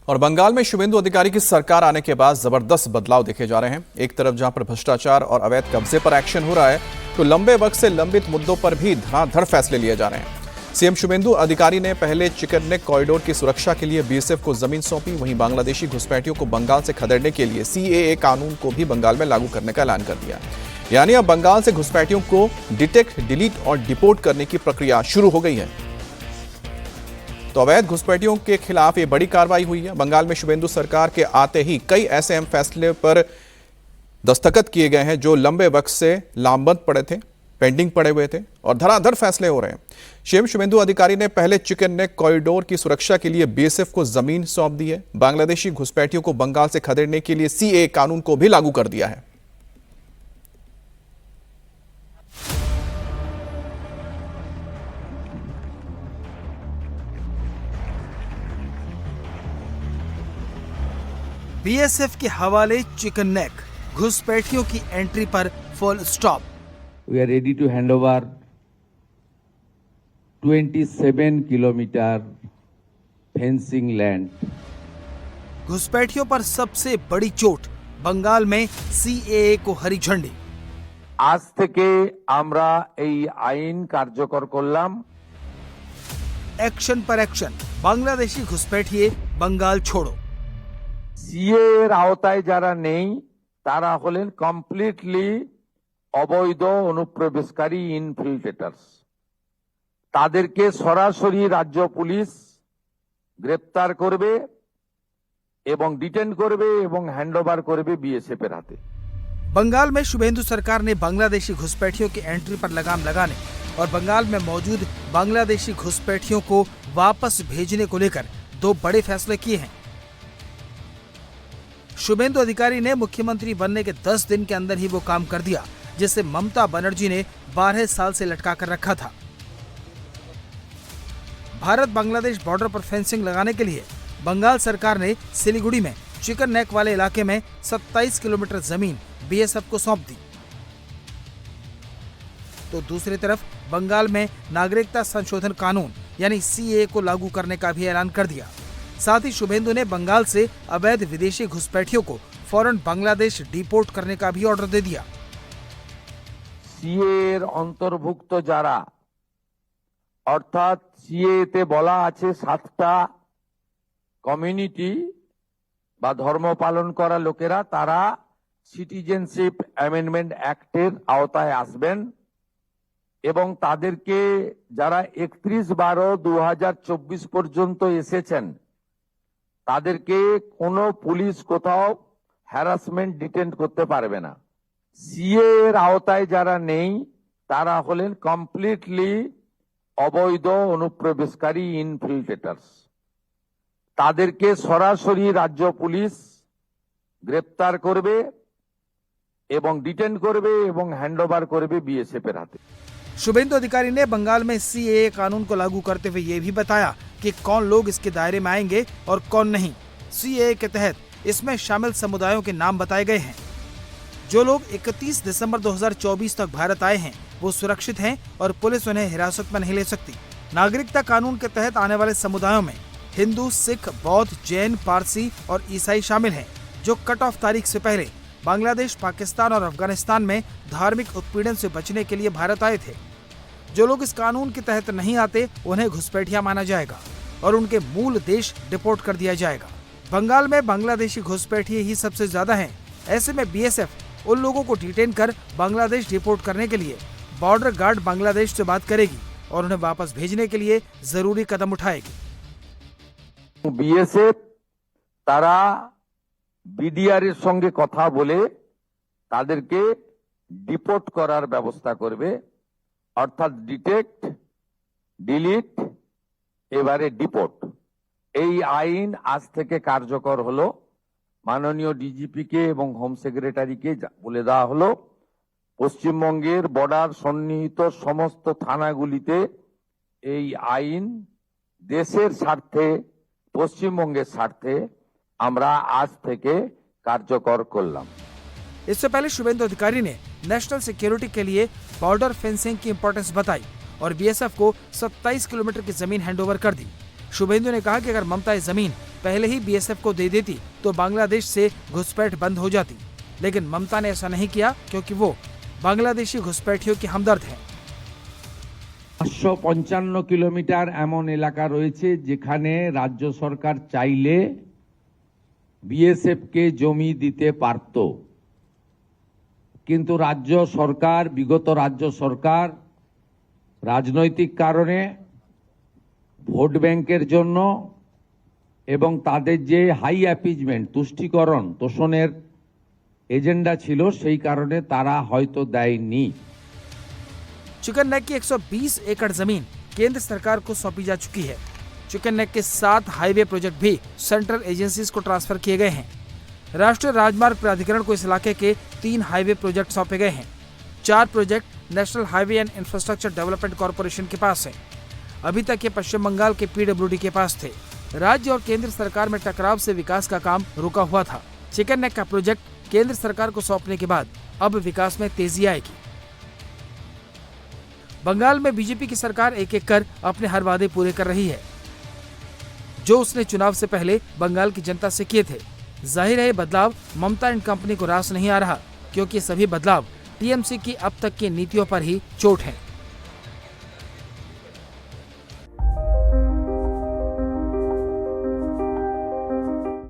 और बंगाल में शुभेंदु अधिकारी की सरकार आने के बाद जबरदस्त बदलाव देखे जा रहे हैं। एक तरफ जहां पर भ्रष्टाचार और अवैध कब्जे पर एक्शन हो रहा है, तो लंबे वक्त से लंबित मुद्दों पर भी धड़ाधड़ फैसले लिए जा रहे हैं। सीएम शुभेंदु अधिकारी ने पहले चिकन नेक कॉरिडोर की सुरक्षा के लिए बीएसएफ को जमीन सौंपी। वहीं बांग्लादेशी घुसपैठियों को बंगाल से खदेड़ने के लिए सीएए कानून को भी बंगाल में लागू करने का ऐलान कर दिया। यानी अब बंगाल से घुसपैठियों को डिटेक्ट, डिलीट और डिपोर्ट करने की प्रक्रिया शुरू हो गई है। तो अवैध घुसपैठियों के खिलाफ ये बड़ी कार्रवाई हुई है। बंगाल में शुभेंदु सरकार के आते ही कई ऐसे अहम फैसले पर दस्तखत किए गए हैं जो लंबे वक्त से लामबंद पड़े थे, पेंडिंग पड़े हुए थे और धड़ाधड़ फैसले हो रहे हैं। सीएम शुभेंदु अधिकारी ने पहले चिकन नेक कॉरिडोर की सुरक्षा के लिए बीएसएफ को जमीन सौंप दी है। बांग्लादेशी घुसपैठियों को बंगाल से खदेड़ने के लिए सीएए कानून को भी लागू कर दिया है। बीएसएफ के हवाले चिकन नेक, घुसपैठियों की एंट्री पर full stop. We are ready to hand over 27 kilometre fencing land. घुसपैठियों पर सबसे बड़ी चोट, बंगाल में सीएए को हरी झंडी। आज থেকে আমরা এই আইন কার্যকর করলাম। एक्शन पर एक्शन, बांग्लादेशी घुसपैठिए बंगाल छोड़ो। সিএ এর আওতায় যারা নেই তারা হলেন কমপ্লিটলি অবৈধ অনুপ্রবেশকারী ইনফিল্ট্রেটার্স। তাদেরকে সরাসরি রাজ্য পুলিশ গ্রেপ্তার করবে এবং ডিটেন করবে এবং হ্যান্ডওভার করবে বিএসএফ এর হাতে। बंगाल में शुभेंदु सरकार ने बांग्लादेशी घुसपैठियों की एंट्री पर लगाम लगाने और बंगाल में मौजूद बांग्लादेशी घुसपैठियों को वापस भेजने को लेकर दो बड़े फैसले किए हैं। शुभेंदु अधिकारी ने मुख्यमंत्री बनने के 10 दिन के अंदर ही वो काम कर दिया जिसे ममता बनर्जी ने 12 साल से लटका कर रखा था। भारत बांग्लादेश बॉर्डर पर फेंसिंग लगाने के लिए बंगाल सरकार ने सिलीगुड़ी में चिकन नेक वाले इलाके में 27 किलोमीटर जमीन बीएसएफ को सौंप दी। तो दूसरी तरफ बंगाल में नागरिकता संशोधन कानून यानी सीएए को लागू करने का भी ऐलान कर दिया। साथ ही शुभेंदु ने बंगाल से अवैध विदेशी घुसपैठियों को फौरन बांग्लादेश डिपोर्ट करने का भी ऑर्डर दे दिया। সিএ এর অন্তর্ভুক্ত যারা, অর্থাৎ সিএ তে বলা আছে 7টা কমিউনিটি বা ধর্ম পালন করা লোকেরা তারা সিটিজেনশিপ অ্যামেন্ডমেন্ট অ্যাক্টের আওতায় আসবেন এবং তাদেরকে যারা 31/12/2024 পর্যন্ত এসেছেন তাদেরকে কোনো পুলিশ কোথাও হ্যারাসমেন্ট ডিটেন্ট করতে পারবে না। সিএ এর আওতায় যারা নেই তারা হলেন কমপ্লিটলি অবৈধ অনুপ্রবেশকারী ইনফিল্ট্রেটার্স। তাদেরকে সরাসরি রাজ্য পুলিশ গ্রেপ্তার করবে এবং ডিটেন করবে এবং হ্যান্ডওভার করবে বিএসএফ এর হাতে। शुभेंदु अधिकारी ने बंगाल में सीएए कानून को लागू करते हुए ये भी बताया कि कौन लोग इसके दायरे में आएंगे और कौन नहीं। सीएए के तहत इसमें शामिल समुदायों के नाम बताए गए हैं। जो लोग 31 दिसंबर 2024 तक भारत आए हैं वो सुरक्षित हैं और पुलिस उन्हें हिरासत में नहीं ले सकती। नागरिकता कानून के तहत आने वाले समुदायों में हिंदू, सिख, बौद्ध, जैन, पारसी और ईसाई शामिल हैं जो कट ऑफ तारीख से पहले बांग्लादेश, पाकिस्तान और अफगानिस्तान में धार्मिक उत्पीड़न से बचने के लिए भारत आए थे। जो लोग इस कानून के तहत नहीं आते उन्हें घुसपैठिया माना जाएगा और उनके मूल देश डिपोर्ट कर दिया जाएगा। बंगाल में बांग्लादेशी घुसपैठिए ही सबसे ज्यादा हैं। ऐसे में बीएसएफ उन लोगों को डिटेन कर बांग्लादेश डिपोर्ट करने के लिए बॉर्डर गार्ड बांग्लादेश से बात करेगी और उन्हें वापस भेजने के लिए जरूरी कदम उठाएगी। বিএসএফ তারা বিডিআর এর সঙ্গে কথা বলে তাদেরকে ডিপোর্ট করার ব্যবস্থা করবে, অর্থাৎ ডিটেক্ট, ডিলিট, এবারে ডিপোর্ট। এই আইন আজ থেকে কার্যকর হলো। মাননীয় ডিজিপি কে এবং হোম সেক্রেটারিকে বলে দেওয়া হলো পশ্চিমবঙ্গের বর্ডার সন্নিহিত সমস্ত থানাগুলিতে এই আইন দেশের স্বার্থে, পশ্চিমবঙ্গের স্বার্থে আমরা আজ থেকে কার্যকর করলাম। इससे पहले शुभेंदु अधिकारी ने नेशनल सिक्योरिटी के लिए बॉर्डर फेंसिंग की इंपॉर्टेंस बताई और बीएसएफ को 27 किलोमीटर की जमीन हैंडओवर कर दी। शुभेंदु ने कहा कि अगर ममता ये जमीन पहले ही बीएसएफ को दे देती तो बांग्लादेश से घुसपैठ बंद हो जाती, लेकिन ममता ने ऐसा नहीं किया क्योंकि वो बांग्लादेशी घुसपैठियों की हमदर्द है। 555 কিলোমিটার এমন এলাকা রয়েছে যেখানে রাজ্য সরকার চাইলে বিএসএফ কে জমি দিতে পারত, কিন্তু বিগত রাজ্য সরকার রাজনৈতিক কারণে ভোট ব্যাংকের জন্য এবং তাদের যে হাই অ্যাপিজমেন্ট তুষ্টিকরণ তোষণের এজেন্ডা ছিল সেই কারণে তারা হয়তো দেয়নি। चिकन नेक की 120 एकड़ जमीन केंद्र सरकार को सौंपी जा चुकी है। चिकन नेक के 7 हाईवे प्रोजेक्ट भी सेंट्रल एजेंसीज को ट्रांसफर किए गए हैं। राष्ट्रीय राजमार्ग प्राधिकरण को इस इलाके के 3 हाईवे प्रोजेक्ट सौंपे गए हैं। 4 project national highway and infrastructure development corporation के पास है। अभी तक ये पश्चिम बंगाल के पीडब्ल्यूडी के पास थे। राज्य और केंद्र सरकार में टकराव से विकास का काम रुका हुआ था। चिकन नेक का प्रोजेक्ट केंद्र सरकार को सौंपने के बाद अब विकास में तेजी आएगी। बंगाल में बीजेपी की सरकार एक एक कर अपने हर वादे पूरे कर रही है जो उसने चुनाव से पहले बंगाल की जनता से किए थे। जाहिर है ये बदलाव ममता एंड कंपनी को रास नहीं आ रहा, क्योंकि सभी बदलाव टीएमसी की अब तक की नीतियों पर ही चोट है।